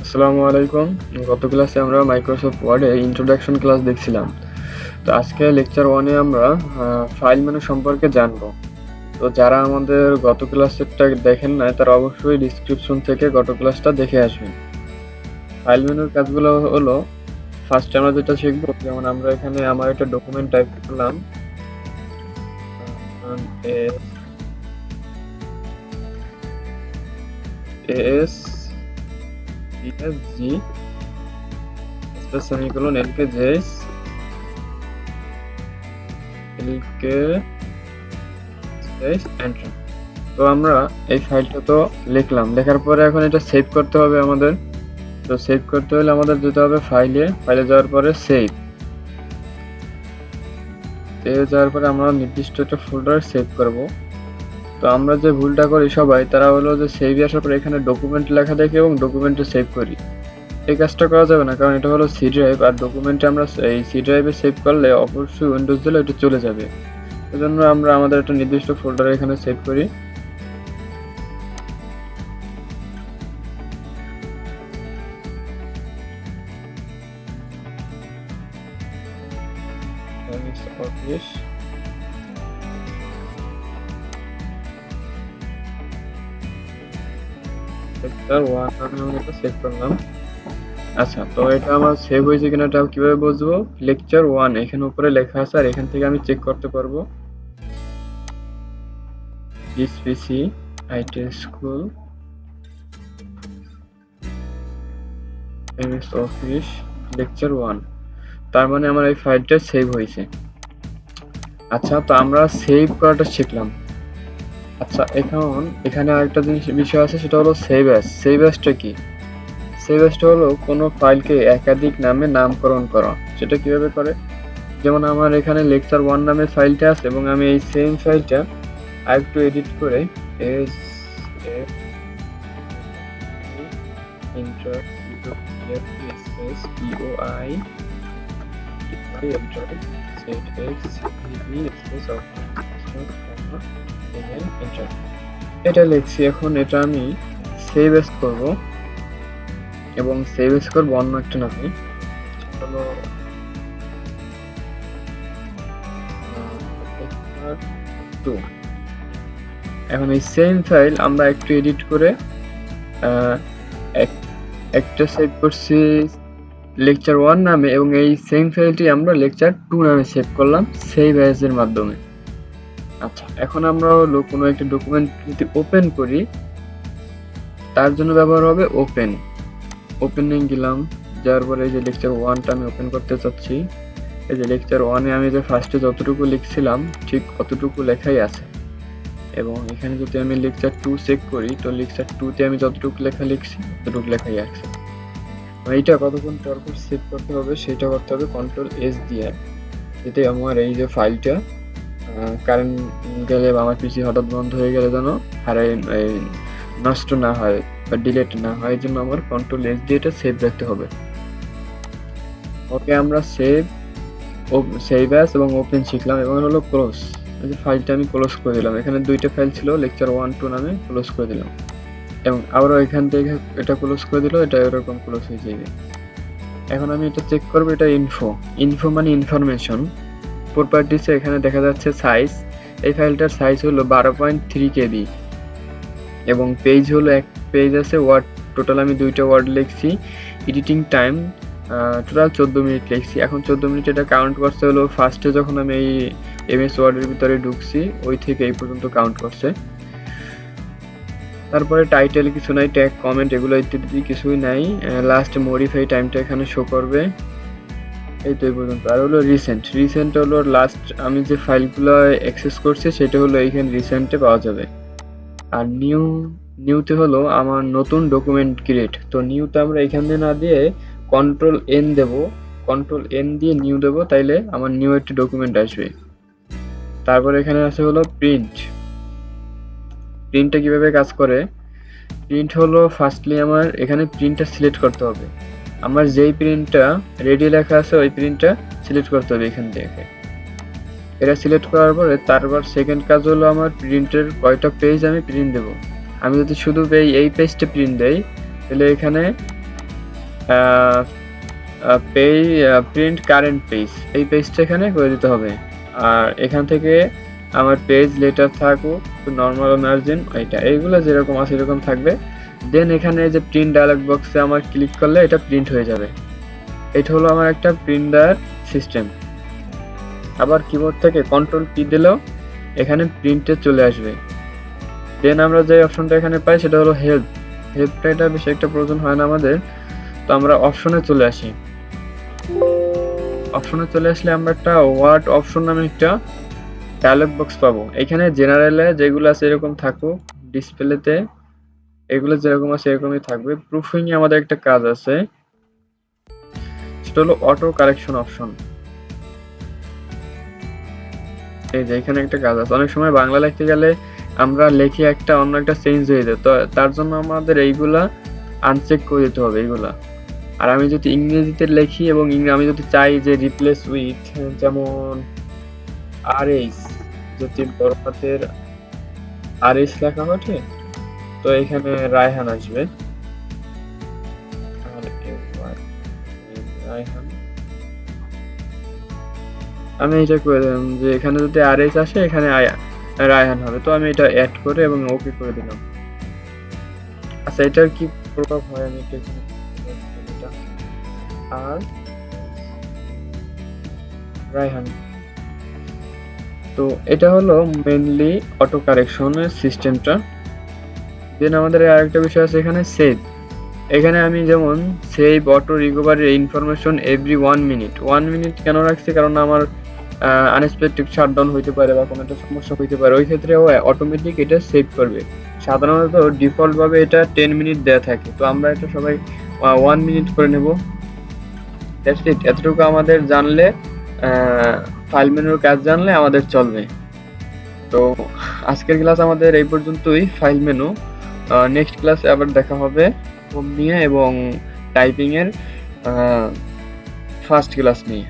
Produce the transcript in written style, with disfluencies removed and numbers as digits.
আসসালামু আলাইকুম। গত ক্লাসে আমরা মাইক্রোসফট ওয়ার্ডে ইন্ট্রোডাকশন ক্লাস দেখছিলাম। তো আজকে লেকচার 1 এ আমরা ফাইল মেনু সম্পর্কে জানবো। তো যারা আমাদের গত ক্লাসেরটা দেখেন নাই তারা অবশ্যই ডেসক্রিপশন থেকে গত ক্লাসটা দেখে আসবেন। ফাইল মেনুর কাজগুলো হলো ফার্স্ট আমরা যেটা শিখবো, যেমন আমরা এখানে আমার একটা ডকুমেন্ট টাইপ করলাম ASCSG space semicolon LKJS enter. তো আমরা এই ফাইলটা তো লিখলাম, লেখার পরে এখন এটা সেভ করতে হবে আমাদের। তো সেভ করতে হলে আমাদের যেতে হবে ফাইলে যাওয়ার পরে সেভ যাওয়ার পরে আমরা নির্দিষ্ট একটা ফোল্ডারে সেভ করব। তো আমরা যে ভুলটা করি সবাই, তারা হলো যে সেভ আসার পরে এখানে ডকুমেন্ট লেখা দেখি এবং ডকুমেন্টে সেভ করি। এই কাজটা করা যাবে না, কারণ এটা হলো সি ড্রাইভ, আর ডকুমেন্টে আমরা এই সি ড্রাইভে সেভ করলে অবশ্যই উইন্ডোজ দিলে এটা চলে যাবে। এজন্য আমরা আমাদের একটা নির্দিষ্ট ফোল্ডারে এখানে সেভ করি। অফিস লেকচার 1 আমি এটা সেভ করলাম। আচ্ছা, তো এটা আমার সেভ হয়েছে কিনা এটা কিভাবে বুঝবো? লেকচার 1 এখানে উপরে লেখা আছে, আর এখান থেকে আমি চেক করতে পারবো this PC IT school MS office lecture 1, তার মানে আমার এই ফাইলটা সেভ হয়েছে। আচ্ছা, তো আমরা সেভ করাটা শিখলাম। আচ্ছা, এখন এখানে আরেকটা বিষয় আছে, সেটা হলো সেভ অ্যাজ। সেভ অ্যাজটা কি? সেভ অ্যাজটা হলো কোনো ফাইলকে একাধিক নামে নামকরণ করা। সেটা কিভাবে করে? যেমন আমার এখানে লেকচার 1 নামে ফাইলটা আছে এবং আমি এই সেম ফাইলটা আরেকটু এডিট করে S F enter space POI enter set X VV space enter. এটা লিখছি। এখন এটা আমি সেভ এস করব এবং সেভ এস করব অন্য একটা নামে, হলো টু। এখন এই সেম ফাইল আমরা একটু এডিট করে একটা সেভ করছি লেকচার 1 নামে এবং এই সেম ফাইলটি আমরা লেকচার 2 নামে সেভ করলাম সেভ অ্যাজ এর মাধ্যমে। আচ্ছা, এখন আমরা হলো কোনো একটা ডকুমেন্ট যদি ওপেন করি, তার জন্য ব্যবহার হবে ওপেন। ওপেনিং গেলাম, যার পরে এই যে লেকচার 1টা আমি ওপেন করতে চাচ্ছি। এই যে লেকচার 1 এ আমি যে ফার্স্টে যতটুকু লিখছিলাম ঠিক অতটুকু লেখাই আছে, এবং এখানে যদি আমি লেকচার 2 চেক করি, তো লেকচার 2 তে আমি যতটুকু লেখা লিখছি ততটুকু লেখাই আছে। এইটা কতক্ষণ পর পর সেভ করতে হবে সেটা করতে হবে কন্ট্রোল এস দিয়ে, যাতে আমার এই যে ফাইলটা কারেন্ট গেলে বা আমার পিসি হঠাৎ বন্ধ হয়ে গেলে যেন হারায় নষ্ট না হয় বা ডিলেট না হয়, এই জন্য আমার কন্ট্রোল এস দিয়ে এটা সেভ রাখতে হবে। ওকে, আমরা সেভ অ্যাজ এবং ওপেন শিখলাম, এবং হলো ক্লোজ। এই যে ফাইলটা আমি ক্লোজ করে দিলাম। এখানে দুইটা ফাইল ছিল, লেকচার 1 2 নামে ক্লোজ করে দিলাম, এবং আবারও এখান থেকে এটা ক্লোজ করে দিল, এটা এরকম ক্লোজ হয়ে যাবে। এখন আমি এটা চেক করব, এটা ইনফো মানে ইনফরমেশন। প্রপার্টিসে এখানে দেখা যাচ্ছে সাইজ, এই ফাইলটার সাইজ হলো 12.3 কেবি, এবং পেজ হলো এক পেজ আছে। ওয়ার্ড টোটাল আমি 2টা ওয়ার্ড লিখছি। এডিটিং টাইম টোটাল 14 মিনিট লিখছি। এখন 14 মিনিট এটা কাউন্ট করছে হলো ফার্স্টে যখন আমি এই এমএস ওয়ার্ডের ভিতরে ঢুকছি ওই থেকে এই পর্যন্ত কাউন্ট করছে। তারপরে টাইটেল কিছু নাই, ট্যাগ কমেন্ট এগুলো ইত্যাদি কিছুই নাই। লাস্ট মডিফাই টাইমটা এখানে শো করবে। এই তো এই পর্যন্ত। আর হলো রিসেন্ট হলো লাস্ট আমি যে ফাইলগুলো অ্যাক্সেস করছি সেটা হলো এইখানে রিসেন্টে পাওয়া যাবে। আর নিউতে হলো আমার নতুন ডকুমেন্ট ক্রিয়েট। তো নিউতে আমরা এখান দিয়ে না দিয়ে কন্ট্রোল এন দেব, কন্ট্রোল এন দিয়ে নিউ দেব, তাইলে আমার নিউ একটি ডকুমেন্ট আসবে। তারপর এখানে আছে হলো প্রিন্টটা কিভাবে কাজ করে। প্রিন্ট হলো ফার্স্টলি আমার এখানে প্রিন্টটা সিলেক্ট করতে হবে। আমার যেই প্রিন্টটা রেডি লেখা আছে ওই প্রিন্টটা সিলেক্ট করতে হবে এখান থেকে। এটা সিলেক্ট করার পরে তারপর সেকেন্ড কাজ হলো আমার প্রিন্টের কয়টা পেজ আমি প্রিন্ট দেব। আমি যদি শুধু এই পেজটা প্রিন্ট দেই, তাহলে এখানে প্রিন্ট কারেন্ট পেজ, এই পেজটা এখানে করে দিতে হবে। আর এখান থেকে আমার পেজ লেটার থাকুক, নর্মাল মার্জিন, এইগুলো যেরকম আছে এরকম থাকবে। দেন এখানে যে প্রিন্ট ডায়ালগ বক্সে আমার ক্লিক করলে এটা প্রিন্ট হয়ে যাবে। এটা হলো আমার একটা প্রিন্ট দেওয়ার সিস্টেম। আবার কিবোর্ড থেকে কন্ট্রোল পি দিলেও এখানে প্রিন্টে চলে আসবে। দেন আমরা যে অপশনটা এখানে পাই সেটা হলো হেল্পটা, এটা বেশি একটা প্রয়োজন হয় না আমাদের। তো আমরা অপশনে চলে আসি। অপশনে চলে আসলে আমরা একটা ওয়ার্ড অপশন নামে একটা ডায়ালগ বক্স পাবো। এখানে জেনারেলে যেগুলো আছে এরকম থাকুক, ডিসপ্লেতে এগুলো যেরকম আছে এরকমই থাকবে। প্রুফিং এ আমাদের একটা কাজ আছে, সেটা হলো অটো কারেকশন অপশন। এই যে এখানে একটা কাজ আছে, অনেক সময় বাংলা লিখতে গেলে আমরা লিখি একটা অন্য একটা চেঞ্জ হয়ে যায়, তো তার জন্য আমাদের এইগুলা আনচেক করে দিতে হবে এইগুলা। আর আমি যদি ইংরেজিতে লিখি এবং আমি যদি চাই যে রিপ্লেস উইথ, যেমন আর এইচ, যদি বড় হাতের আর এইচ লেখা ওঠে, তো এখানে রায়হান আসবে। রায়হান, আমি এটা করে দিলাম যে এখানে যদি আর এইচ আসে এখানে রায়হান হবে। তো আমি এটা অ্যাড করে এবং ওকে করে দিলাম। আচ্ছা, এটার কি প্রভাব হয় আমি একটু এখানে এটা আর রায়হান। তো এটা হলো মেইনলি অটো কারেকশনের সিস্টেমটা। দেন আমাদের আরেকটা বিষয় আছে এখানে সেভ। এখানে আমি যেমন save auto recovery information every 1 minute কেন রাখছি, কারণ আমার আনএক্সপেক্টেড শাটডাউন হইতে পারে বা কোনো একটা সমস্যা হইতে পারে, ওই ক্ষেত্রে ও অটোমেটিক এটা সেভ করবে। সাধারণত ডিফল্ট ভাবে এটা 10 মিনিট দেয়া থাকে, তো আমরা এটা সবাই 1 মিনিট করে নেব। That's it. এতটুকু আমাদের জানলে, ফাইল মেনুর কাজ জানলে আমাদের চলবে। তো আজকের ক্লাস আমাদের এই পর্যন্তই, ফাইল মেনু। নেক্সট ক্লাসে আবার দেখা হবে হোম নিয়ে এবং টাইপিং এর ফার্স্ট ক্লাস নিয়ে।